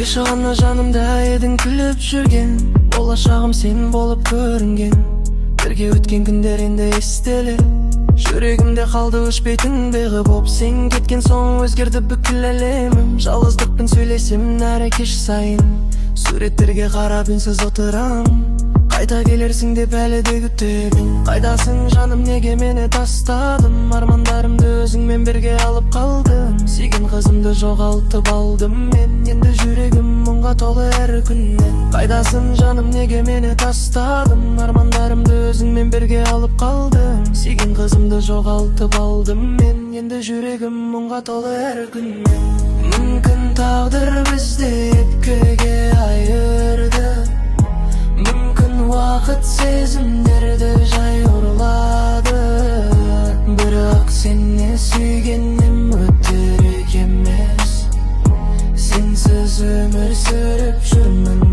жана жанымда едің күліп жүрген, болашағым сен болып көрінген. Бірге өткен күндер енді естелі, жүрегімде қалды өшпейтін беғі боп. Сен кеткен соң өзгерді бүкіл әлемім. Жалғыздықпен сөйлесем нәрі кеш сайын, суреттерге қарап үнсіз отырам. Қайта келерсің деп әлі де күтемін. Қайдасың жаным, неге мені тастадым? Армандарымды өзіңмен бірге алып қалдым. Сүйген қызымды жоғалтып алдым мен, енді жүрегім мұңға толы әр күннен. Қайдасың жаным, неге мені тастадым? Армандарымды өзіңмен бірге алып қалдым. Сүйген қызымды жоғалтып алдым мен, енді жүрегім мұңға толы әр күннен. Мүмкін тағдыр бізді екіге айырды, уақыт сезімдерді жай ұрлады. Бірақ сені сүйгенім өтірік емес, сенсіз өмір сүріп жүрмін